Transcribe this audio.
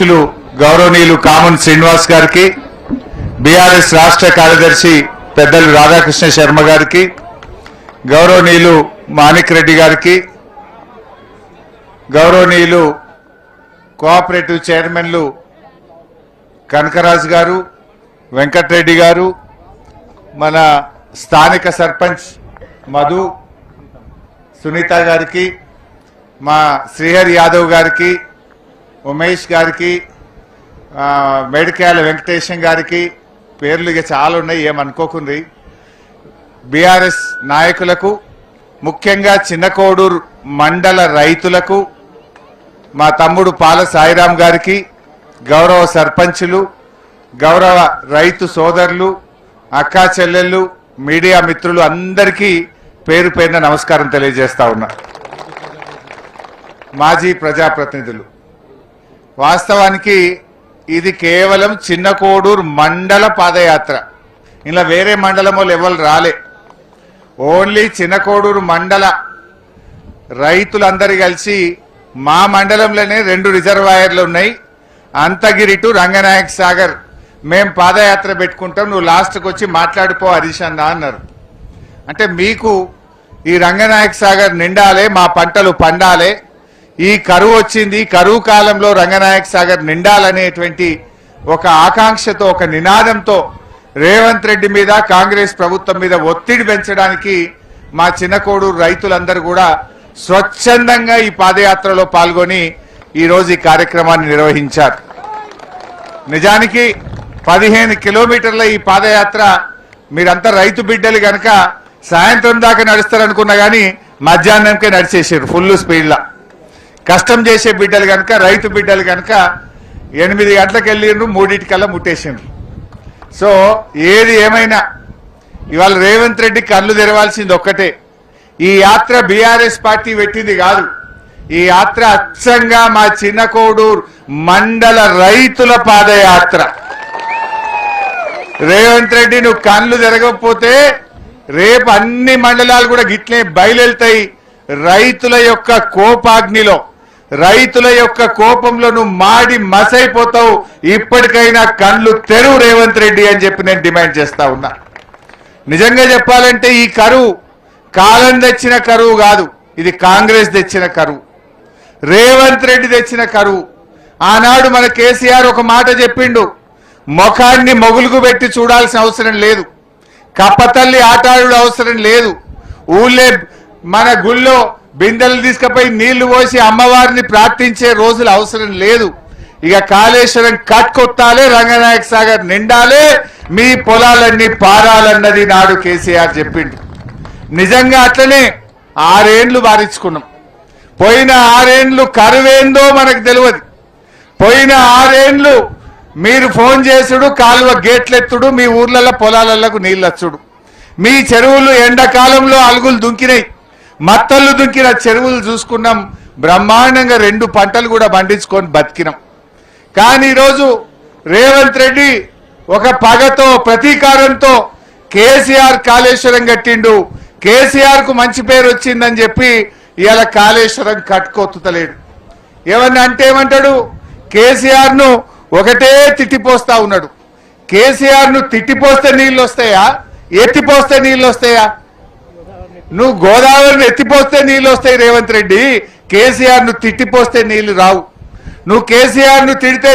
గౌరవనీయులు కామన్ శ్రీనివాస్ గారికి, బీఆర్ఎస్ రాష్ట్ర కార్యదర్శి పెద్దలు రాధాకృష్ణ శర్మ గారికి, గౌరవనీయులు మాణిక్ రెడ్డి గారికి, గౌరవనీయులు కోఆపరేటివ్ చైర్మన్లు కనకరాజు గారు, వెంకటరెడ్డి గారు, మన స్థానిక సర్పంచ్ మధు సునీత గారికి, మా శ్రీహరి యాదవ్ గారికి, ఉమేష్ గారికి, మేడికాయల వెంకటేశం గారికి, పేర్లు ఇక చాలా ఉన్నాయి, ఏమనుకోకుంది. బీఆర్ఎస్ నాయకులకు, ముఖ్యంగా చిన్నకోడూరు మండల రైతులకు, మా తమ్ముడు పాల సాయిరాం గారికి, గౌరవ సర్పంచులు, గౌరవ రైతు సోదరులు, అక్కా చెల్లెళ్ళు, మీడియా మిత్రులు అందరికీ పేరు పేరున నమస్కారం తెలియజేస్తా ఉన్నా. మాజీ ప్రజాప్రతినిధులు, వాస్తవానికి ఇది కేవలం చిన్నకోడూరు మండల పాదయాత్ర. ఇలా వేరే మండలం వాళ్ళు ఎవరు రాలే. ఓన్లీ చిన్నకోడూరు మండల రైతులందరూ కలిసి మా మండలంలోనే 2 రిజర్వాయర్లు ఉన్నాయి, అంతగిరి టు రంగనాయక సాగర్. మేం పాదయాత్ర పెట్టుకుంటాం, నువ్వు లాస్ట్కి వచ్చి మాట్లాడిపో హరీష్ అన్న అన్నారు. అంటే మీకు ఈ రంగనాయక సాగర్ నిండాలే, మా పంటలు పండాలే, ఈ కరువు వచ్చింది, కరువు కాలంలో రంగనాయక సాగర్ నిండాలనేటువంటి ఒక ఆకాంక్షతో, ఒక నినాదంతో రేవంత్ రెడ్డి మీద, కాంగ్రెస్ ప్రభుత్వం మీద ఒత్తిడి పెంచడానికి మా చిన్నకోడూరు రైతులందరూ కూడా స్వచ్ఛందంగా ఈ పాదయాత్రలో పాల్గొని ఈరోజు ఈ కార్యక్రమాన్ని నిర్వహించారు. నిజానికి 15 కిలోమీటర్ల ఈ పాదయాత్ర మీరంతా రైతు బిడ్డలు కనుక సాయంత్రం దాకా నడుస్తారనుకున్నా కానీ మధ్యాహ్నంకే నడిచేసారు ఫుల్ స్పీడ్లా. కష్టం చేసే బిడ్డలు కనుక, రైతు బిడ్డలు కనుక 8 గంటలకు వెళ్ళిండ్రు, 3:00కల్లా ముట్టేసిండ్రు. సో ఏది ఏమైనా ఇవాళ రేవంత్ రెడ్డి కళ్ళు తెరవాల్సింది ఒక్కటే, ఈ యాత్ర బీఆర్ఎస్ పార్టీ పెట్టింది కాదు, ఈ యాత్ర అచ్చంగా మా చిన్నకోడూరు మండల రైతుల పాదయాత్ర. రేవంత్ రెడ్డి నువ్వు కళ్ళు తెరగకపోతే రేపు అన్ని మండలాలు కూడా గిట్లే బయలుతాయి. రైతుల యొక్క కోపాగ్నిలో, రైతుల యొక్క కోపంలో నువ్వు మాడి మసైపోతావు. ఇప్పటికైనా కళ్ళు తెరువు రేవంత్ రెడ్డి అని చెప్పి నేను డిమాండ్ చేస్తా ఉన్నా. నిజంగా చెప్పాలంటే ఈ కరువు కాలం తెచ్చిన కరువు కాదు, ఇది కాంగ్రెస్ తెచ్చిన కరువు, రేవంత్ రెడ్డి తెచ్చిన కరువు. ఆనాడు మన కేసీఆర్ ఒక మాట చెప్పిండు, ముఖాన్ని మొగులుగు పెట్టి చూడాల్సిన అవసరం లేదు, కప్పతల్లి ఆటాడు అవసరం లేదు, ఊళ్ళే మన గుళ్ళో బిందెలు తీసుకుపోయి నీళ్లు పోసి అమ్మవారిని ప్రార్థించే రోజులు అవసరం లేదు. ఇక కాళేశ్వరం కట్కొట్టాలే, రంగనాయక సాగర్ నిండాలే, మీ పొలాలన్నీ పారాలన్నది నాడు కేసీఆర్ చెప్పిండు. నిజంగా అట్లనే 6 ఏండ్లు బారించుకున్నాం. పోయిన 6 ఏండ్లు కరువేందో మనకు తెలియదు. పోయిన 6 ఏండ్లు మీరు ఫోన్ చేసుడు, కాలువ గేట్లెత్తుడు, మీ ఊర్లలో పొలాలకు నీళ్ళొచ్చుడు, మీ చెరువులు ఎండాకాలంలో అలుగులు దుంకినాయి, మత్తళ్ళు దుంకిన చెరువులు చూసుకున్నాం. బ్రహ్మాండంగా 2 పంటలు కూడా పండించుకొని బతికినాం. కానీ ఈరోజు రేవంత్ రెడ్డి ఒక పగతో, ప్రతీకారంతో కేసీఆర్ కాళేశ్వరం కట్టిండు, కేసీఆర్ కు మంచి పేరు వచ్చిందని చెప్పి ఇవాళ కాళేశ్వరం కట్టుకొత్తలేడు. ఏమన్నా అంటే ఏమంటాడు, కేసీఆర్ ను ఒకటే తిట్టిపోస్తా ఉన్నాడు. కేసీఆర్ ను తిట్టిపోస్తే నీళ్ళు వస్తాయా, ఎత్తిపోస్తే నీళ్ళు వస్తాయా? నువ్వు గోదావరిని ఎత్తిపోస్తే నీళ్ళు వస్తాయి రేవంత్ రెడ్డి, కేసీఆర్ ను తిట్టిపోస్తే నీళ్లు రావు. నువ్వు కేసీఆర్ ను తిడితే